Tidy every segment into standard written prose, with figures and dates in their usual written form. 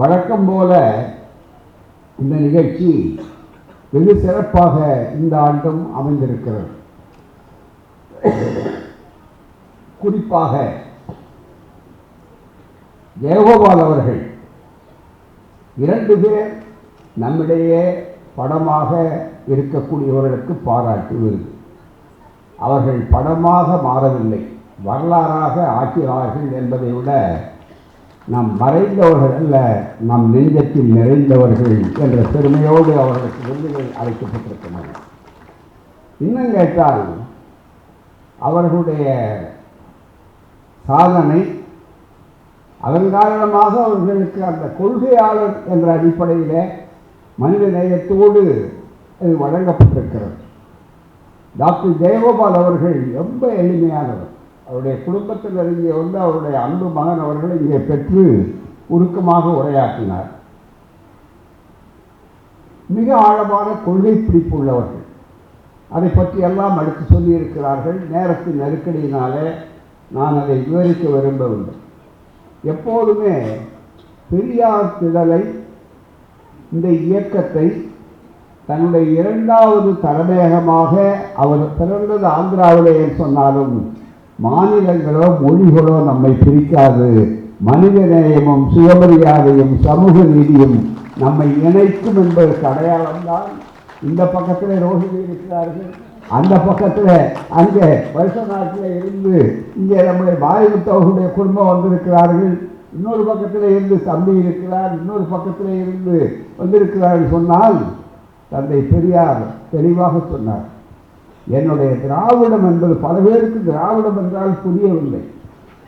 வழக்கம் போல இந்த நிகழ்ச்சி வெகு சிறப்பாக இந்த ஆண்டும் அமைந்திருக்கிறது. குறிப்பாக ஜெயகோபால் அவர்கள் 2 பேர் நம்மிடையே படமாக இருக்கக்கூடியவர்களுக்கு பாராட்டு விருது. அவர்கள் படமாக மாறவில்லை, வரலாறாக ஆக்கிறார்கள் என்பதை விட நாம் மறைந்தவர்கள் அல்ல, நம் நெஞ்சத்தில் நிறைந்தவர்கள் என்ற பெருமையோடு அவர்களுக்கு விருதுகள் அழைக்கப்பட்டிருக்கின்றன. இன்னும் கேட்டால் அவர்களுடைய சாதனை அதன் காரணமாக அவர்களுக்கு அந்த கொள்கையாளர் என்ற அடிப்படையில் மனித நேயத்தோடு அது வழங்கப்பட்டிருக்கிறது. டாக்டர் ஜெயகோபால் அவர்கள் ரொம்ப எளிமையானவர். அவருடைய குடும்பத்தில் இங்கே வந்து அவருடைய அன்பு மகன் அவர்களை இங்கே பெற்று உருக்கமாக உரையாற்றினார். மிக ஆழமான கொள்கை பிடிப்பு உள்ளவர்கள். அதை பற்றி எல்லாம் அடுத்து சொல்லியிருக்கிறார்கள். நேரத்தின் நெருக்கடியினாலே நான் அதை விவரிக்க விரும்பவில்லை. எப்போதுமே பெரியார் திடலை, இந்த இயக்கத்தை தன்னுடைய 2வது தலைமையகமாக அவர் பிறந்தது ஆந்திராவிலே சொன்னாலும் மாநிலங்களோ மொழிகளோ நம்மை பிரிக்காது. மனித நேயமும் சுயமரியாதையும் சமூக நீதியும் நம்மை இணைக்கும் என்பதற்கு அடையாளம்தான். இந்த பக்கத்தில் ரோஹிணி இருக்கிறார்கள், அந்த பக்கத்தில் அங்கே வருஷ நாட்டில் இருந்து இங்கே நம்முடைய பாரிமுத்தவர்களுடைய குடும்பம் வந்திருக்கிறார்கள். இன்னொரு பக்கத்தில் இருந்து தம்பி இருக்கிறார், இன்னொரு பக்கத்தில் இருந்து வந்திருக்கிறார்கள். சொன்னால் தந்தை பெரியார் தெளிவாக சொன்னார், என்னுடைய திராவிடம் என்பது பல பேருக்கு திராவிடம் என்றால் புரியவில்லை,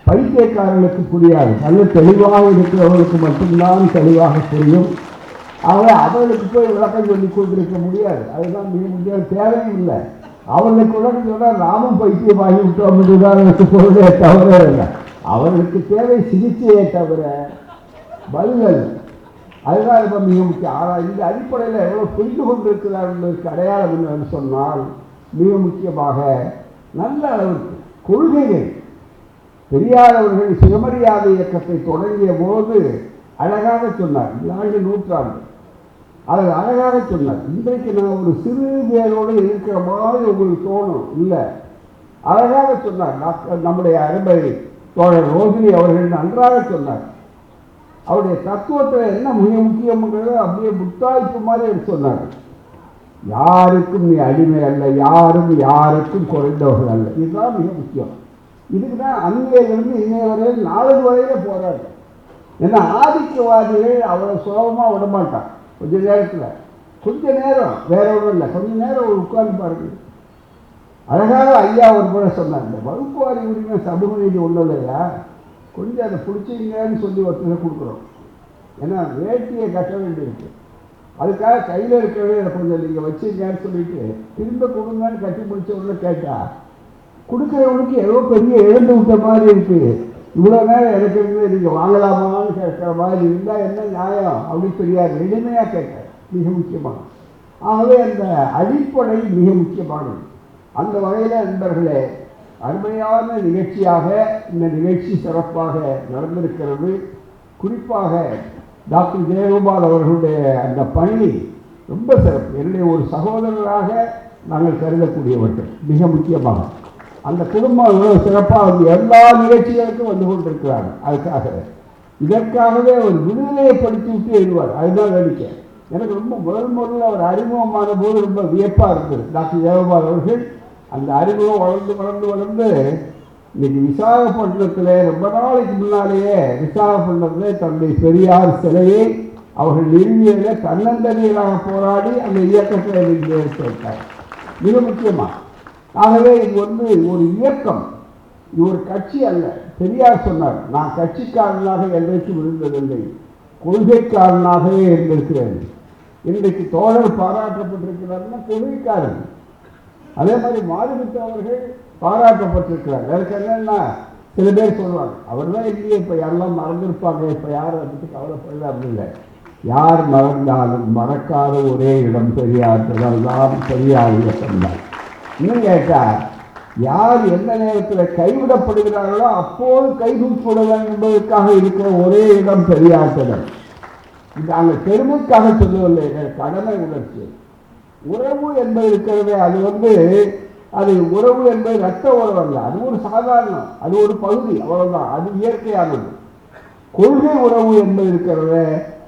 பைத்தியக்காரர்களுக்கு புரியாது, நல்ல தெளிவாக இருக்கிறவர்களுக்கு மட்டும்தான் தெளிவாக புரியும். அவர்களுக்கு போய் விளக்கம் சொல்லி கொண்டிருக்க முடியாது, அதுதான் மிக முடியாது, தேவையும் இல்லை. அவர்களுக்கு விளக்கம் சொன்னால் நாமும் பைத்தியமாகி விட்டோம் என்றுதான் எனக்கு பொருளே தவிர இல்லை. அவர்களுக்கு தேவை சிகிச்சையே தவிர பதில்கள். அதுதான் இப்போ மிக முக்கியம். இந்த அடிப்படையில் எவ்வளோ புரிந்து கொண்டிருக்கிறார் என்பதற்கு அடையாளம் என்னன்னு சொன்னால் மிக முக்கியமாக நல்ல அளவுக்கு கொள்கைகள். பெரியார் அவர்கள் சுயமரியாதை இயக்கத்தை தொடங்கிய போது அழகாக சொன்னார், இந்த ஆண்டு 100ஆண்டு, அதை அழகாக சொன்னார். இன்றைக்கு நான் ஒரு சிறு பேரோடு இருக்கிற மாதிரி உங்களுக்கு தோணும் இல்லை, அழகாக சொன்னார். நம்முடைய அருமை தோழர் ரோஹிணி அவர்கள் நன்றாக சொன்னார். அவருடைய தத்துவத்தில் என்ன மிக முக்கியங்கிறத அப்படியே முத்தாய்ப்பு மாதிரி சொன்னார். யாருக்கும் நீ அடிமை அல்ல, யாரும் யாருக்கும் குறைந்தவர்கள் அல்ல, இதுதான் மிக முக்கியம். இதுக்கு தான் அன்னையிலிருந்து இன்னைய வரையில் 4 வரையில போறாரு. ஏன்னா ஆதிக்கவாதிகள் அவ்வளோ சுலபமாக விடமாட்டான். கொஞ்ச நேரத்தில் கொஞ்ச நேரம் வேற ஒன்றும் இல்லை, கொஞ்ச நேரம் உட்கார்ந்து பாருங்க. அழகாக ஐயா ஒரு முறை சொன்னார், இந்த வகுப்புவாரி உரிமை சமூக நீதி ஒன்றும் இல்லையா, கொஞ்சம் அதை பிடிச்சிங்கன்னு சொல்லி ஒருத்தரை கொடுக்குறோம். ஏன்னா வேட்டியை கட்ட வேண்டியிருக்கு, அதுக்காக கையில் இருக்கிறவே கொஞ்சம் நீங்கள் வச்சுங்கன்னு சொல்லிட்டு திரும்ப கொடுங்கன்னு கட்டி பிடிச்ச உடனே கேட்டால் கொடுக்குறவனுக்கு ஏதோ பெரிய இழந்து விட்ட மாதிரி இருக்குது. இவ்வளோ நேரம் எனக்கு இருந்து நீங்கள் வாங்கலாமான்னு கேட்குற மாதிரி இருந்தால் என்ன நியாயம் அப்படின்னு பெரியார் எளிமையாக கேட்டார். மிக முக்கியமான ஆகவே அந்த அடிப்படை மிக முக்கியமானது. அந்த வகையில் நண்பர்களே, அருமையான நிகழ்ச்சியாக இந்த நிகழ்ச்சி சிறப்பாக நடந்திருக்கிறது. குறிப்பாக டாக்டர் ஜெயகோபால் அவர்களுடைய அந்த பணி ரொம்ப சிறப்பு. என்னுடைய ஒரு சகோதரராக நாங்கள் கருதக்கூடியவர்கள். மிக முக்கியமாக அந்த குடும்பம் இவ்வளவு சிறப்பாக எல்லா நிகழ்ச்சிகளுக்கும் வந்து கொண்டிருக்கிறார்கள். அதுக்காக இதற்காகவே ஒரு விடுதலையை படித்து விட்டு எழுதுவார். அதுதான் வேடிக்கை. எனக்கு ரொம்ப முதல்ல அவர் அறிமுகமான போது ரொம்ப வியப்பாக இருந்தது. டாக்டர் ஜெயகோபால் அவர்கள் அந்த அறிமுகம் வளர்ந்து இன்னைக்கு விசாகப்பட்டினத்தில் ரொம்ப நாளைக்கு முன்னாலேயே விசாகப்பட்டினத்தில் தன்னுடைய பெரியார் சிலையை அவர்கள் நிறுவியதிலே தன்னந்தனியராக போராடி அந்த இயக்கத்தை ஏற்பட்டார். மிக முக்கியமாக ஆகவே இது ஒரு இயக்கம், இது ஒரு கட்சி அல்ல. பெரியார் சொன்னார், நான் கட்சிக்காரனாக என்றைக்கும் இருந்ததில்லை, கொள்கைக்காரனாகவே இருந்திருக்கிறேன். இன்றைக்கு தோழர் பாராட்டப்பட்டிருக்கிறார்னா கொள்கைக்காரன். அதே மாதிரி மாரிமுத்து அவர்கள் பாராட்டப்பட்டிருக்கிறார். எனக்கு என்னன்னா சில பேர் சொல்லுவாங்க, அவர் தான் இல்லையே, இப்போ எல்லாம் மறந்துருப்பாங்க, இப்போ யாரும் அதை பற்றி கவலைப்படல அப்படின்னு. யார் மறந்தாலும் மறக்காத ஒரே இடம் பெரியார் தான், பெரியார் இயக்கம் தான். இன்னும் கேட்டால் யார் எந்த நேரத்தில் கைவிடப்படுகிறார்களோ அப்போது கைதூக்கிவிட வேண்டும் என்பதற்காக இருக்கிற ஒரே இடம் பெரியார் திடல். நாங்கள் பெருமைக்காக சொல்லவில்லை, கடமை உணர்ச்சி. உறவு என்பது இருக்கிறது, அது உறவு என்பது ரத்த உறவு அல்ல, அது ஒரு சாதாரணம், அது ஒரு பகுதி, அவ்வளவுதான், அது இயற்கையானது. கொள்கை உறவு என்பது இருக்கிறது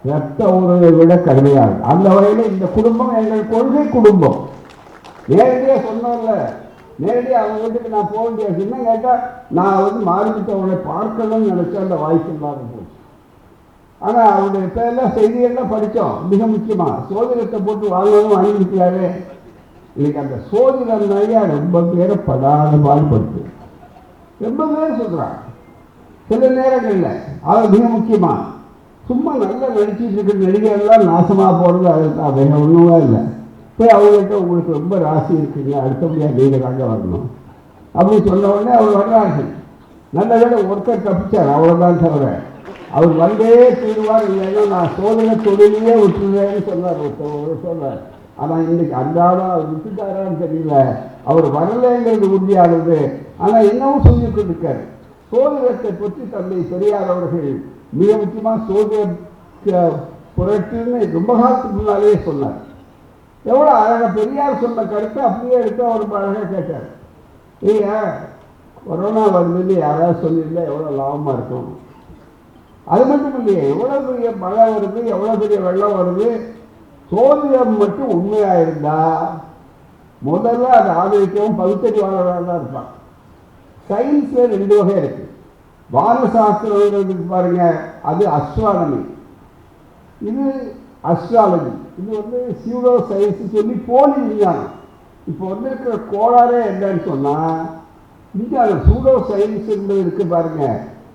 ரத்த உறவை விட கடுமையானது. அந்த வகையில் இந்த குடும்பம் எங்கள் கொள்கை குடும்பம். நேரடியாக சொன்னோம்ல, நேரடியாக அவங்க வீட்டுக்கு நான் போக முடியாது. என்ன கேட்டால் நான் மாறிவிட்டவங்களை பார்க்கணும்னு நினைச்சா அந்த வாய்ப்பு இல்லாத போச்சு. ஆனால் அவருடைய பேரெல்லாம் செய்தியெல்லாம் படித்தோம். மிக முக்கியமாக சோதிடத்தை போட்டு வாங்கியிருக்கிறாரு. இன்னைக்கு அந்த சோதிடம் நிறையா ரொம்ப பேரை படாத பாடுபடுத்து, ரொம்ப பேர் சொல்கிறாங்க. சில நேரங்களில் அது மிக முக்கியமாக சும்மா நல்லா நடிச்சிட்டு இருக்கிற நடிகர்கள்லாம் நாசமாக போகிறது, அது வேற ஒன்றுமே இல்லை. போய் அவங்கள்ட்ட உங்களுக்கு ரொம்ப ராசி இருக்குங்க, அடுத்தபடியாக நீங்கள் தாங்க வரணும் அப்படின்னு சொன்ன உடனே அவர் வர்றார்கள். நல்ல வேலை ஒருத்தர் தப்பிச்சார், அவ்வளோதான் தவிர அவர் வந்தே தீர்வார். இல்லைன்னா நான் சோதனை தொழிலையே விட்டுருவேன்னு சொன்னார் ஒருத்தர் சொன்னார். ஆனால் இன்னைக்கு அன்றாடம் அவர் விட்டுட்டாரான்னு தெரியல, அவர் வரலைங்கிறது உறுதியானது. ஆனால் என்னவும் சொல்லிட்டு இருக்காரு. சோதிடத்தை பற்றி தந்தை பெரியாரவர்கள் மிக முக்கியமாக சோதிட புரட்டுன்னு ரொம்ப காலத்துக்கு முன்னாலே சொன்னார். எவ்வளோ அழகாக பெரியார் சொன்ன கருத்தை அப்படியே எடுத்து அவர் அழகாக கேட்டார். கொரோனா வந்து யாராவது சொல்லியிருந்தா எவ்வளோ லாபமாக இருக்கும். அது மட்டும் இல்லையே, எவ்வளோ பெரிய மழை வருது, எவ்வளோ பெரிய வெள்ளம் வருது, சோதிடம் மட்டும் உண்மையாக இருந்தால் முதல்ல அதை ஆதரிக்கவும் பகுத்தறிவாளராக தான் இருப்பான். சயின்ஸில் 2 வகை இருக்கு. வானசாஸ்திரம் பாருங்க, அது அஸ்ட்ரானமி, இது அஸ்ட்ராலஜி. இது சியூடோ சயின்ஸ் சொல்லி போலி விஞ்ஞானம். இப்போ இருக்கிற கோளாறே என்னன்னு சொன்னால் விஞ்ஞானம் சூடோ சயின்ஸ் என்பது இருக்கு பாருங்க,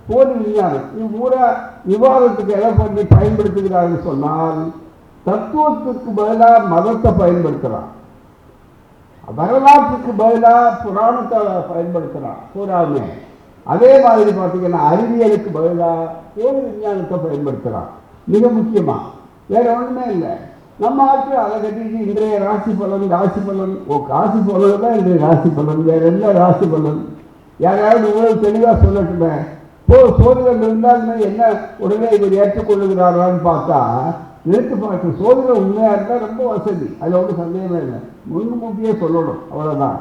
போலி விஞ்ஞானம். இது பூரா விவாதத்துக்கு எதை பண்ணி பயன்படுத்துகிறார்கள் சொன்னால் தத்துவத்துக்கு பதிலாக மதத்தை பயன்படுத்துகிறான், வரலாற்றுக்கு பதிலாக புராணத்தை பயன்படுத்துகிறான் பூராமே. அதே மாதிரி பார்த்தீங்கன்னா அறிவியலுக்கு பதிலாக போலி விஞ்ஞானத்தை பயன்படுத்துகிறான். மிக முக்கியமாக வேற ஒன்றுமே இல்லை. நம்ம ஆட்கள் அதை கட்டிட்டு இன்றைய ராசி பலன் காசி பலன் தான் இன்றைய ராசி பலன், வேற என்ன ராசி பலன்? யாராவது இவ்வளவு தெளிவாக சொல்லட்டுமே. சோதிடம் இருந்தாலுமே என்ன உடனே இவர் ஏற்றுக்கொள்ளுகிறாரான்னு பார்த்தா நிறுத்து பார்க்க சோதிடம் உண்மையாக இருந்தால் ரொம்ப வசதி, அதில் ஒன்றும் சந்தேகமே இல்லை. முன்கூட்டியே சொல்லணும், அவ்வளோதான்.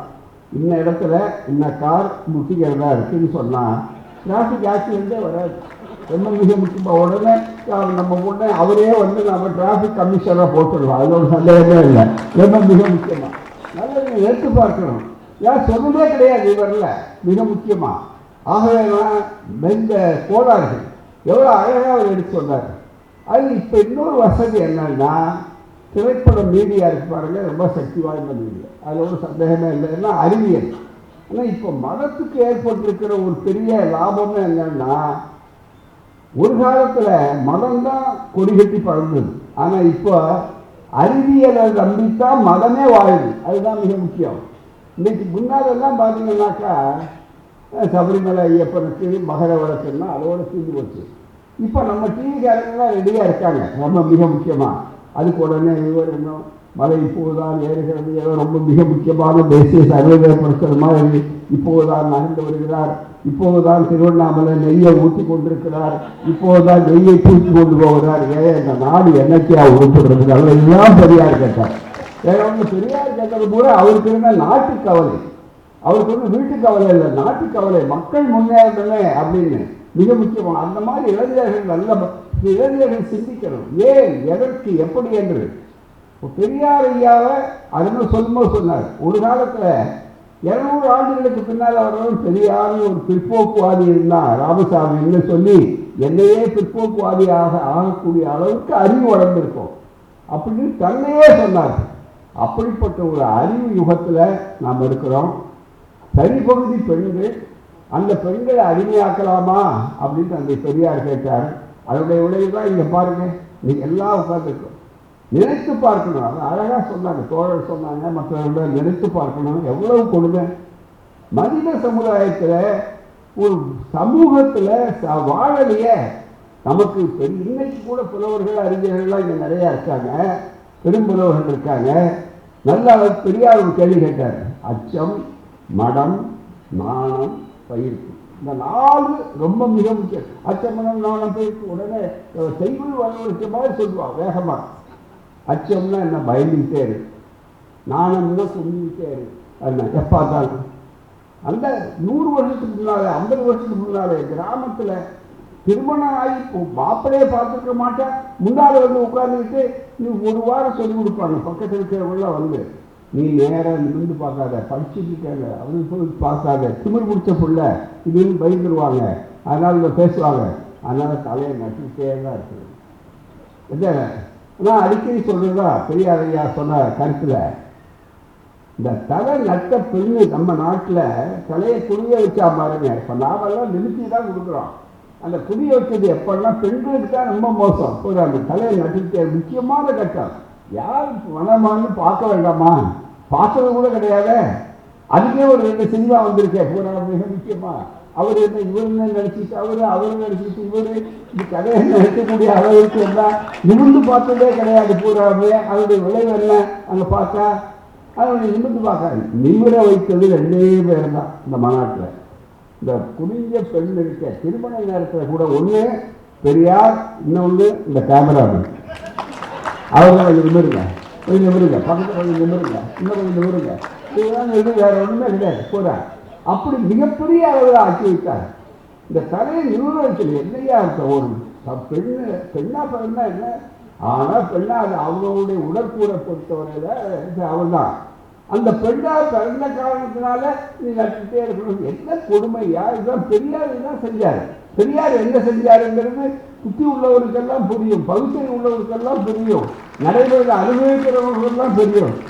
இன்ன இடத்துல இன்ன கார் முட்டிக்கிறதா இருக்குன்னு சொன்னால் டிராஃபிக் ஆக்சிடென்ட்டே வராது. ரொம்ப மிக முக்கியமாக உடனே நம்ம உடனே அவரே நம்ம டிராஃபிக் கமிஷனராக போட்டுடலாம், அதில் ஒரு சந்தேகமே இல்லை. ரொம்ப மிக முக்கியமாக நல்ல எடுத்து பார்க்கணும். ஏன் சொல்லவே கிடையாது இவரில் மிக முக்கியமாக. ஆகவே இந்த கோளாறுகள் எவ்வளோ அழகாக அவர் எடுத்து சொன்னார். அது இப்போ இன்னொரு வசதி என்னன்னா திரைப்படம் மீடியா இருக்கு பாருங்க, ரொம்ப சக்தி வாய்ந்த மீடியா, அதில் ஒரு சந்தேகமே இல்லை. ஏன்னா அறிவியல். ஆனால் இப்போ மதத்துக்கு ஏற்பட்டிருக்கிற ஒரு பெரிய லாபமே என்னன்னா, ஒரு காலத்தில் மதம்தான் கொடிகட்டி பறந்தது, ஆனால் இப்போ அறிவியலை நம்பித்தான் மதமே வாழுது. அதுதான் மிக முக்கியம். இன்னைக்கு முன்னாலெல்லாம் பார்த்தீங்கன்னாக்கா சபரிமலை ஐயப்பனுக்கு மகர விளக்குன்னா அதோடு தீர்ந்து போச்சு. இப்போ நம்ம டிவிக்காரங்களாம் ரெடியாக இருக்காங்க. ரொம்ப மிக முக்கியமாக அதுக்கு உடனே இவர் இன்னும் மழை இப்போதுதான் ஏறுகிறது, ஏதோ ரொம்ப மிக முக்கியமான தேசிய சர்வதேசப்படுத்துகிற மாதிரி இப்போதுதான் நகர்ந்து வருகிறார், இப்போதுதான் திருவண்ணாமலை நெய்யை ஊற்றி கொண்டிருக்கிறார், இப்போதுதான் நெய்யை தூக்கி கொண்டு போகிறார். இந்த நாடு என்னைக்கா உருப்படுறது? அதில் இதுதான் பெரியார் கேட்டார். வேற ஒன்று பெரியார் கேட்டது கூட அவருக்கு இருந்த நாட்டு கவலை, அவருக்கு வந்து வீட்டு கவலை இல்லை, நாட்டு கவலை, மக்கள் முன்னேறணுமே அப்படின்னு. மிக முக்கியமாக அந்த மாதிரி இளைஞர்கள் இளைஞர்கள் சிந்திக்கணும். ஏன், எதற்கு, எப்படி என்று. பெரியார் ஐயாவை அதுன்னு சொல்லும்போது சொன்னார், ஒரு காலத்தில் 200 ஆண்டுகளுக்கு பின்னால் அவர்களும் பெரியாரும் ஒரு பிற்போக்குவாதி இருந்தார் ராமசாமின்னு சொல்லி என்னையே பிற்போக்குவாதியாக ஆகக்கூடிய அளவுக்கு அறிவு வளர்ந்திருக்கும் அப்படின்னு தன்னையே சொன்னார். அப்படிப்பட்ட ஒரு அறிவு யுகத்தில் நாம் இருக்கிறோம். சரிபகுதி பெண்கள், அந்த பெண்களை அடிமையாக்கலாமா அப்படின்னு அந்த பெரியார் கேட்டார். அதனுடைய விளைவு தான் இங்கே பாருங்க, நீங்கள் எல்லாம் உட்காந்துருக்கோம். நினைத்து பார்க்கணும். அது அழகாக சொன்னாங்க, தோழர் சொன்னாங்க, மற்றவர்கள நினைத்து பார்க்கணும். எவ்வளவு கொடுமை மனித சமுதாயத்தில், ஒரு சமூகத்தில் வாழலையே. நமக்கு இன்னைக்கு கூட புலவர்கள் அறிஞர்கள்லாம் இங்கே நிறையா இருக்காங்க, பெரும்புலவர்கள் இருக்காங்க. நல்ல பெரியார் ஒரு கேள்வி கேட்டார், அச்சம், மடம், நாணம், பயிர்ப்பு இந்த 4 ரொம்ப மிக முக்கியம். அச்சமனம் நாணம் போயிட்டு உடனே செய்குள் வரவழைச்ச மாதிரி சொல்லுவான் வேகமா. அச்சம்னா என்ன, பயந்துகிட்டே இரு. நாணம்னா சொல்லிக்கிட்டே இரு. என்ன எப்பாத்தாலும் அந்த 100 வருஷத்துக்கு முன்னாலே 50 வருஷத்துக்கு முன்னாலே கிராமத்தில் திருமணம் ஆகி மாப்பிள்ளையே பார்த்துருக்க மாட்டேன். முன்னாடி வந்து உட்கார்ந்துக்கிட்டு நீ ஒரு வாரம் சொல்லிக் கொடுப்பாங்க. பக்கத்தில் இருக்கிறவங்கள வந்து நீ நேராக நிமிர்ந்து பார்க்காத, படிச்சுக்கிட்டாங்க அவனுக்கு போய் பார்க்காத, திமிர் பிடிச்ச பிள்ளை இதுன்னு பயந்துருவாங்க. அதனால இதை பேசுவாங்க. அதனால தலையை நட்டுக்கிட்டே தான் இருக்குது. என்ன நான் அடிக்கடி சொல்றதா பெரியார் ஐயா சொன்ன கருத்துல, இந்த தலை நட்ட பெண்ணு நம்ம நாட்டில் தலையை குடிய வச்சா பாருங்க. இப்போ நாமெல்லாம் நிறுத்தி தான் கொடுக்குறோம். அந்த குடிய வச்சது எப்படின்னா பெண்களுக்கு தான் ரொம்ப மோசம். ஒரு அந்த தலையை நட்டுக்கிட்டே முக்கியமான கட்டம். யார் மனமானு பார்க்க வேண்டாமா? பார்த்தது கூட கிடையாது. அதுக்கே ஒரு 2 சினிமா வந்திருக்கேன் பூரா மிக முக்கியமா. அவர் என்ன இவர் நினைச்சிட்டு அவரு நினைச்சிட்டு இவரு இது கதையை நினைக்கக்கூடிய அளவுக்கு எல்லாம் நிமிர்ந்து பார்த்ததே கிடையாது பூராமே. அதனுடைய விளைவு என்ன அங்கே பார்த்தா அதனுடைய நிமிர்ந்து பார்க்க நிமிர வைத்தது 2 பேர் தான் இந்த மாநாட்டில். இந்த குடிஞ்ச பெண் இருக்க திருமண நேரத்தில் கூட ஒன்று பெரியார், இன்னொன்று இந்த கேமராமேன். அவங்க கொஞ்சம் நிமிருங்க, கொஞ்சம் நிமிருங்க, பக்கத்தில் கொஞ்சம் நிமிருங்க, இன்னும் கொஞ்சம் நிமிருங்க. இதுதான் இது, வேற ஒன்றுமே கிடையாது பூரா. அப்படி மிகப்பெரிய அளவில் ஆக்கி வைத்தார். இந்த தலையை நிறுவன வைக்கல என்னையா இருக்க ஒரு பெண்ணா பிறந்தா என்ன, ஆனால் பெண்ணா அது அவங்களுடைய உடற்கூரை பொறுத்தவரையில் அவள் தான். அந்த பெண்ணா பிறந்த காரணத்தினால நீ நட்டுட்டே இருக்கணும். என்ன கொடுமையா? இதுதான் பெரியார் இதுதான் செஞ்சார். பெரியார் என்ன செஞ்சாருங்கிறது புத்தி உள்ளவருக்கெல்லாம் புரியும், பகுத்தறிவு உள்ளவருக்கெல்லாம் புரியும், நடைமுறையில் அனுபவிக்கிறவர்களுக்கெல்லாம் தெரியும்.